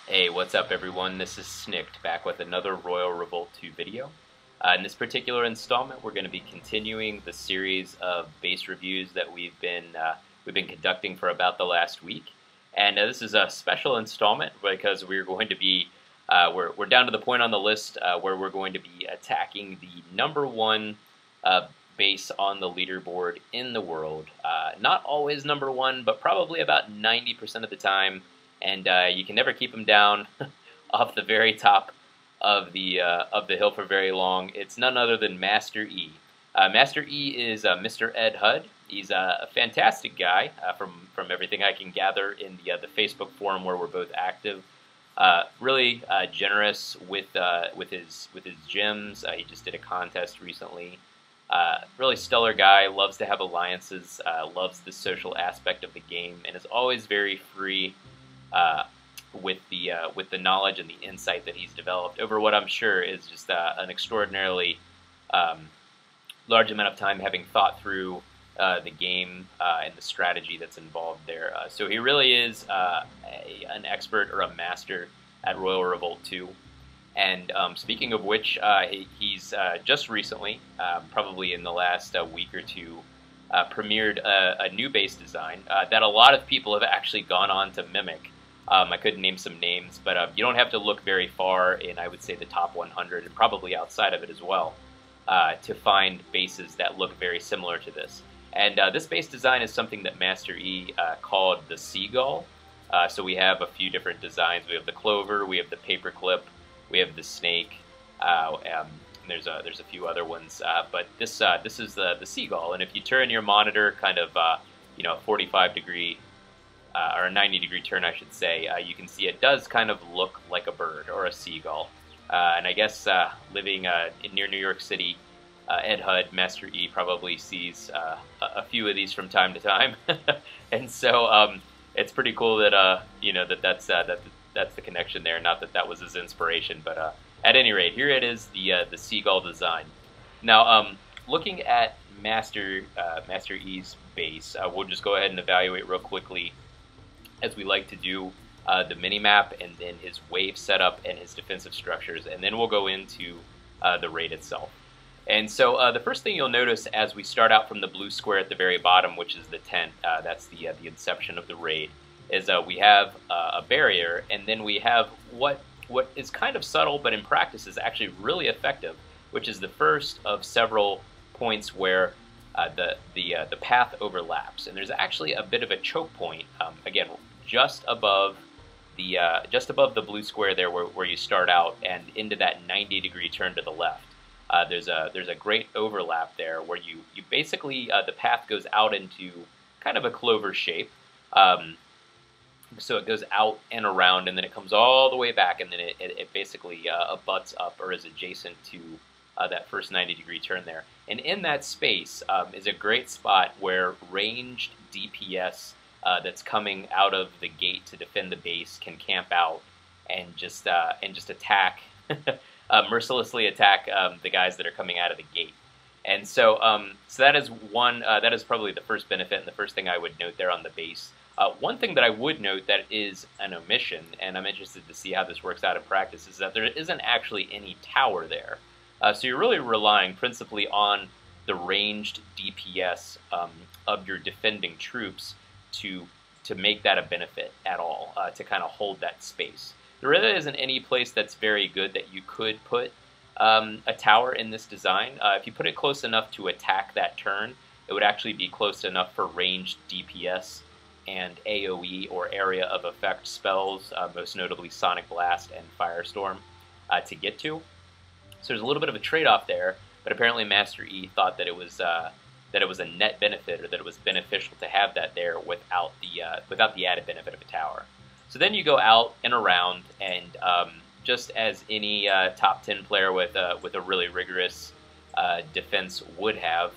Hey, what's up everyone? This is Snicked back with another Royal Revolt 2 video. In this particular installment, we're going to be continuing the series of base reviews that we've been conducting for about the last week. And this is a special installment because we're going to be we're down to the point on the list where we're going to be attacking the #1 base on the leaderboard in the world. Not always #1, but probably about 90% of the time. And you can never keep them down off the very top of the hill for very long. It's none other than MasterE. MasterE is Mr. Ed Hud. He's a fantastic guy from everything I can gather in the Facebook forum where we're both active. Really generous with his gems. He just did a contest recently. Really stellar guy. Loves to have alliances. Loves the social aspect of the game, and is always very free. With the knowledge and the insight that he's developed over what I'm sure is just an extraordinarily large amount of time having thought through the game and the strategy that's involved there. So he really is an expert or a master at Royal Revolt 2. And speaking of which, he's just recently, probably in the last week or two, premiered a new base design that a lot of people have actually gone on to mimic. I couldn't name some names, but you don't have to look very far in, I would say, the top 100, and probably outside of it as well, to find bases that look very similar to this. And this base design is something that MasterE called the Seagull. So we have a few different designs. We have the Clover, we have the Paperclip, we have the Snake, and there's a few other ones. But this is the Seagull, and if you turn your monitor kind of 45-degree or a 90-degree turn, I should say, you can see it does kind of look like a bird or a seagull. And I guess living near New York City, Ed Hud, MasterE, probably sees a few of these from time to time. And so it's pretty cool that that's the connection there. Not that that was his inspiration, but at any rate, here it is, the seagull design. Now, looking at MasterE's base, we'll just go ahead and evaluate real quickly, as we like to do, the mini-map and then his wave setup and his defensive structures, and then we'll go into the raid itself. And so the first thing you'll notice as we start out from the blue square at the very bottom, which is the tent, that's the inception of the raid, is we have a barrier, and then we have what is kind of subtle, but in practice is actually really effective, which is the first of several points where the path overlaps, and there's actually a bit of a choke point, again, just above the blue square there where you start out, and into that 90-degree turn to the left. There's a great overlap there where you basically the path goes out into kind of a clover shape. So it goes out and around, and then it comes all the way back, and then it basically abuts up or is adjacent to that first 90-degree turn there. And in that space is a great spot where ranged DPS that's coming out of the gate to defend the base can camp out and just attack, mercilessly attack the guys that are coming out of the gate. And so, so that is one. That is probably the first benefit and the first thing I would note there on the base. One thing that I would note that is an omission, and I'm interested to see how this works out in practice, is that there isn't actually any tower there. So you're really relying principally on the ranged DPS of your defending troops to make that a benefit at all, to kind of hold that space. There really isn't any place that's very good that you could put a tower in this design. If you put it close enough to attack that turn, it would actually be close enough for ranged DPS and AoE, or area of effect spells, most notably Sonic Blast and Firestorm, to get to. So there's a little bit of a trade-off there, but apparently MasterE thought that it was a net benefit, or that it was beneficial to have that there without the added benefit of a tower. So then you go out and around, and just as any top 10 player with a really rigorous defense would have,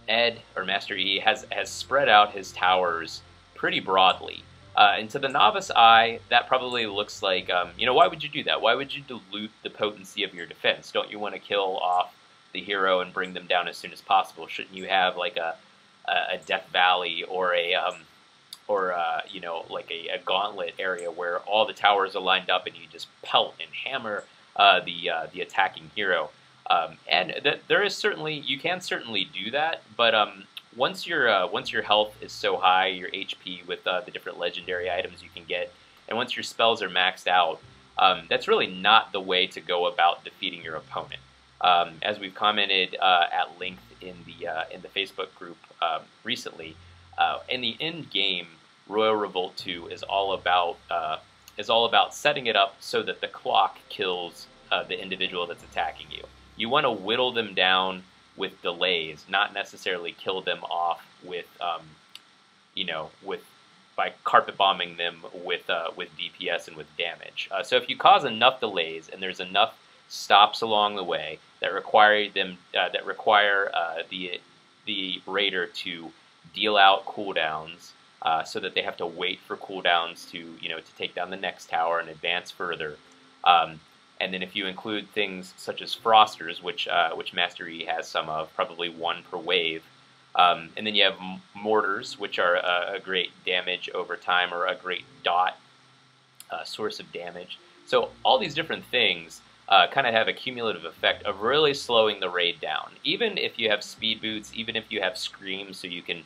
Ed, or MasterE, has spread out his towers pretty broadly. And to the novice eye, that probably looks like, why would you do that? Why would you dilute the potency of your defense? Don't you want to kill off the hero and bring them down as soon as possible? Shouldn't you have like a Death Valley or a you know, like a gauntlet area where all the towers are lined up and you just pelt and hammer the attacking hero. There is certainly, you can certainly do that, but once your health is so high, your HP with the different legendary items you can get, and once your spells are maxed out, that's really not the way to go about defeating your opponent. As we've commented at length in the Facebook group recently, in the end game, Royal Revolt 2 is all about setting it up so that the clock kills the individual that's attacking you. You want to whittle them down with delays, not necessarily kill them off with, you know, by carpet bombing them with DPS and with damage. So if you cause enough delays and there's enough stops along the way that require the raider to deal out cooldowns, so that they have to wait for cooldowns to take down the next tower and advance further. And then if you include things such as Frosters, which MasterE has some of, probably one per wave, and then you have Mortars, which are a great damage over time, or a great dot source of damage. So all these different things kind of have a cumulative effect of really slowing the raid down. Even if you have speed boots, even if you have screams, so you can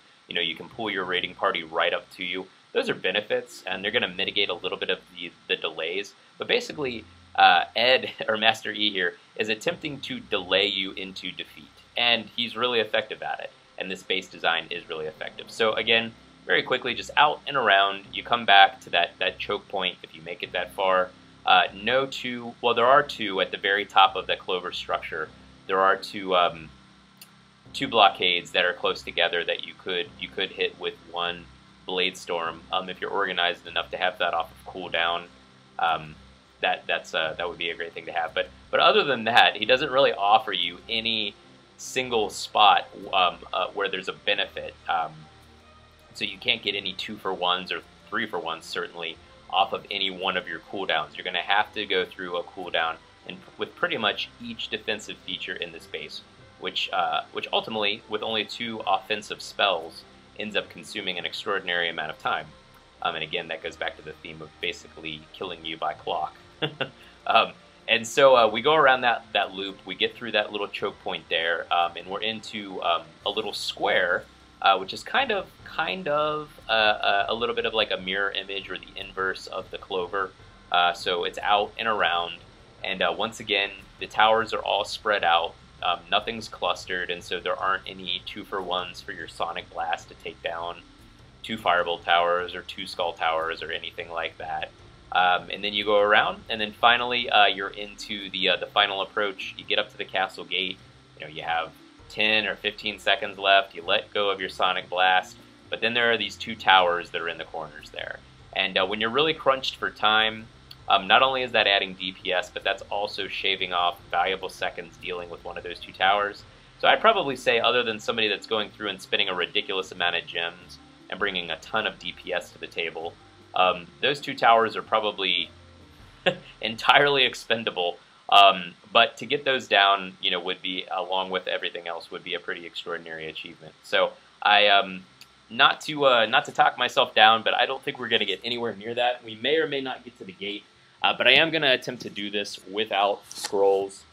pull your raiding party right up to you. Those are benefits, and they're going to mitigate a little bit of the delays. But basically, Ed, or MasterE here, is attempting to delay you into defeat. And he's really effective at it. And this base design is really effective. So again, very quickly, just out and around, you come back to that choke point if you make it that far. Well, there are two at the very top of the clover structure. There are two blockades that are close together that you could hit with one Blade Storm if you're organized enough to have that off of cooldown. That would be a great thing to have. But other than that, he doesn't really offer you any single spot where there's a benefit. So you can't get any 2-for-1s or 3-for-1s certainly off of any one of your cooldowns. You're going to have to go through a cooldown and with pretty much each defensive feature in this base, which ultimately, with only 2 offensive spells, ends up consuming an extraordinary amount of time. And again, that goes back to the theme of basically killing you by clock. And so we go around that loop, we get through that little choke point there, and we're into a little square, which is kind of a little bit of like a mirror image or the inverse of the clover. So it's out and around, and once again, the towers are all spread out. Nothing's clustered, and so there aren't any 2-for-1s for your Sonic Blast to take down 2 Firebolt towers or 2 Skull towers or anything like that. And then you go around, and then finally you're into the final approach. You get up to the castle gate. You have 10 or 15 seconds left. You let go of your Sonic Blast, but then there are these 2 towers that are in the corners there. And when you're really crunched for time, not only is that adding DPS, but that's also shaving off valuable seconds dealing with one of those 2 towers. So I'd probably say, other than somebody that's going through and spending a ridiculous amount of gems and bringing a ton of DPS to the table, those 2 towers are probably entirely expendable. But to get those down, would be, along with everything else, would be a pretty extraordinary achievement. So I, not to talk myself down, but I don't think we're going to get anywhere near that. We may or may not get to the gate, but I am going to attempt to do this without scrolls.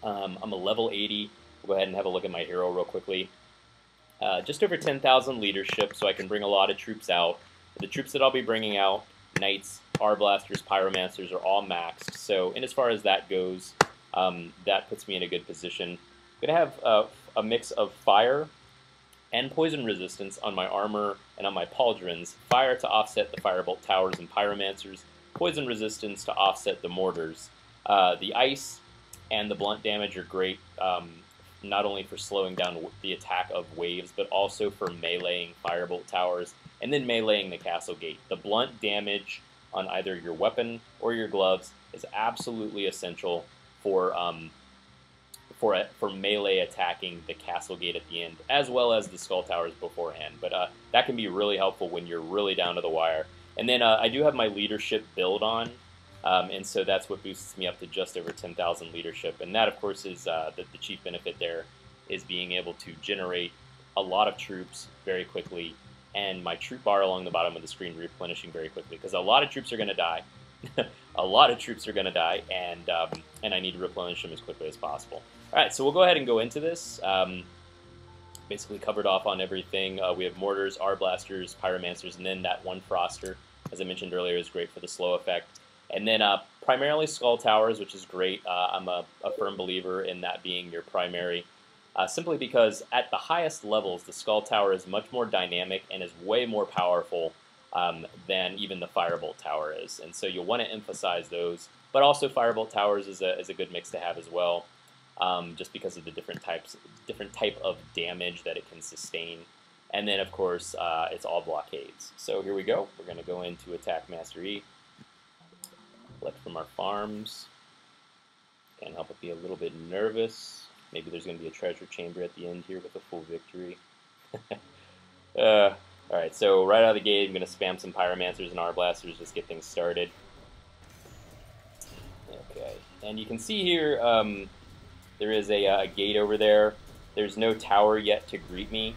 I'm a level 80. We'll go ahead and have a look at my hero real quickly. Just over 10,000 leadership, so I can bring a lot of troops out. The troops that I'll be bringing out, Knights, Arblasters, Pyromancers, are all maxed. So, and as far as that goes, that puts me in a good position. I'm going to have a mix of fire and poison resistance on my armor and on my pauldrons. Fire to offset the Firebolt towers and Pyromancers. Poison resistance to offset the mortars. The ice and the blunt damage are great, not only for slowing down the attack of waves, but also for meleeing Firebolt towers, and then meleeing the castle gate. The blunt damage on either your weapon or your gloves is absolutely essential for melee attacking the castle gate at the end, as well as the skull towers beforehand. But that can be really helpful when you're really down to the wire. And then I do have my leadership build on, and so that's what boosts me up to just over 10,000 leadership. And that, of course, is the chief benefit there, is being able to generate a lot of troops very quickly and my troop bar along the bottom of the screen replenishing very quickly, because a lot of troops are going to die. A lot of troops are going to die, and I need to replenish them as quickly as possible. All right, so we'll go ahead and go into this. Basically covered off on everything. We have mortars, R-blasters, pyromancers, and then that one froster, as I mentioned earlier, is great for the slow effect. And then primarily skull towers, which is great. I'm a firm believer in that being your primary, simply because at the highest levels, the skull tower is much more dynamic and is way more powerful than even the firebolt tower is. And so you'll want to emphasize those. But also firebolt towers is a good mix to have as well. Just because of the different type of damage that it can sustain. And then, of course, it's all blockades. So here we go. We're going to go into attack MasterE. Collect from our farms. Can't help but be a little bit nervous. Maybe there's going to be a treasure chamber at the end here with a full victory. Alright, so right out of the gate, I'm going to spam some pyromancers and R-blasters, just get things started. Okay, and you can see here, there is a gate over there. There's no tower yet to greet me.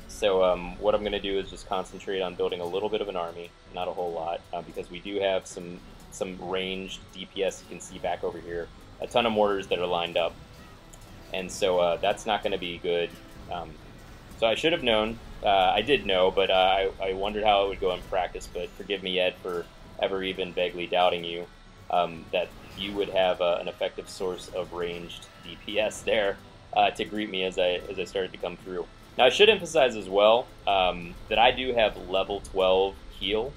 So what I'm going to do is just concentrate on building a little bit of an army, not a whole lot, because we do have some ranged DPS. You can see back over here, a ton of mortars that are lined up. And so that's not going to be good. So I should have known. I did know, but I wondered how it would go in practice. But forgive me, Ed, for ever even vaguely doubting you, that you would have an effective source of ranged DPS there to greet me as I started to come through. Now I should emphasize as well that I do have level 12 heal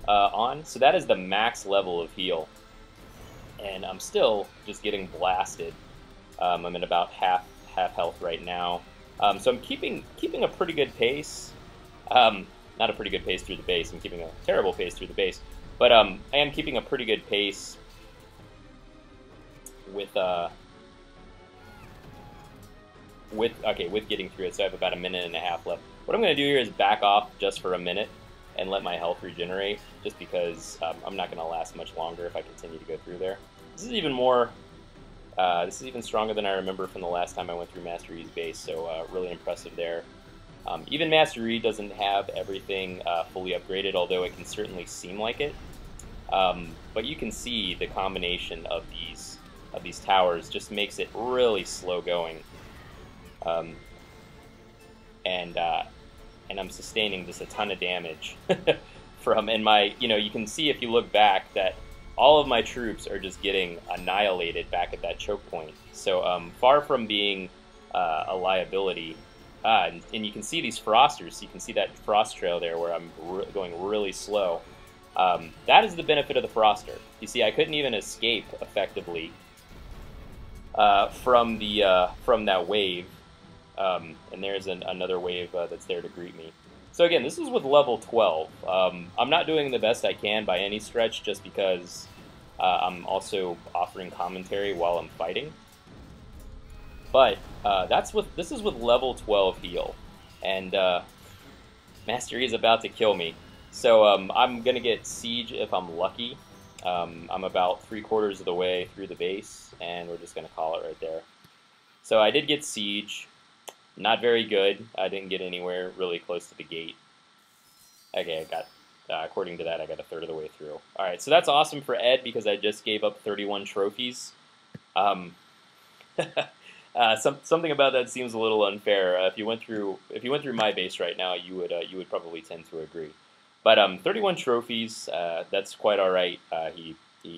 on, so that is the max level of heal, and I'm still just getting blasted. I'm at about half health right now, so I'm keeping a pretty good pace. Not a pretty good pace through the base. I'm keeping a terrible pace through the base, but I am keeping a pretty good pace with getting through it. So I have about a minute and a half left. What I'm going to do here is back off just for a minute and let my health regenerate, just because I'm not going to last much longer if I continue to go through there. This is even more. This is even stronger than I remember from the last time I went through MasterE's base. So really impressive there. Even MasterE doesn't have everything fully upgraded, although it can certainly seem like it. But you can see the combination of these towers just makes it really slow going, and I'm sustaining just a ton of damage from, and you can see if you look back that all of my troops are just getting annihilated back at that choke point. So far from being a liability, and you can see these frosters. So you can see that frost trail there where I'm going really slow. That is the benefit of the froster. You see, I couldn't even escape effectively from that wave, and there's another wave that's there to greet me. So again, this is with level 12. I'm not doing the best I can by any stretch, just because I'm also offering commentary while I'm fighting. But this is with level 12 heal, and MasterE is about to kill me. So I'm gonna get siege if I'm lucky. I'm about 3/4 of the way through the base, and we're just going to call it right there. So I did get siege. Not very good. I didn't get anywhere really close to the gate. Okay, I got, according to that, I got 1/3 of the way through. All right, so that's awesome for Ed, because I just gave up 31 trophies. Something about that seems a little unfair. If you went through my base right now, you would probably tend to agree. But 31 trophies, that's quite all right. He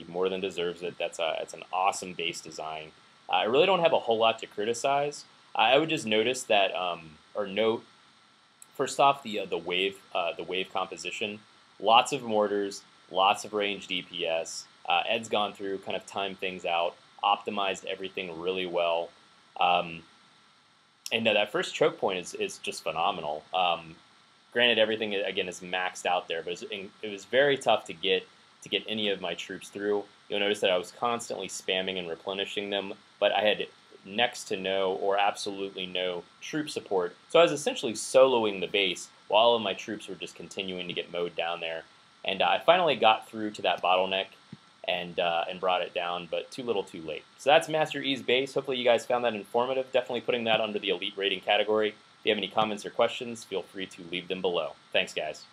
more than deserves it. It's an awesome base design. I really don't have a whole lot to criticize. I would just notice that, note, first off, the wave composition. Lots of mortars, lots of ranged DPS. Ed's gone through, kind of timed things out, optimized everything really well. And that first choke point is just phenomenal. Granted, everything again is maxed out there, but it was very tough to get any of my troops through. You'll notice that I was constantly spamming and replenishing them, but I had next to no or absolutely no troop support. So I was essentially soloing the base while all of my troops were just continuing to get mowed down there. And I finally got through to that bottleneck and brought it down, but too little too late. So that's MasterE's base. Hopefully you guys found that informative. Definitely putting that under the elite rating category. If you have any comments or questions, feel free to leave them below. Thanks, guys.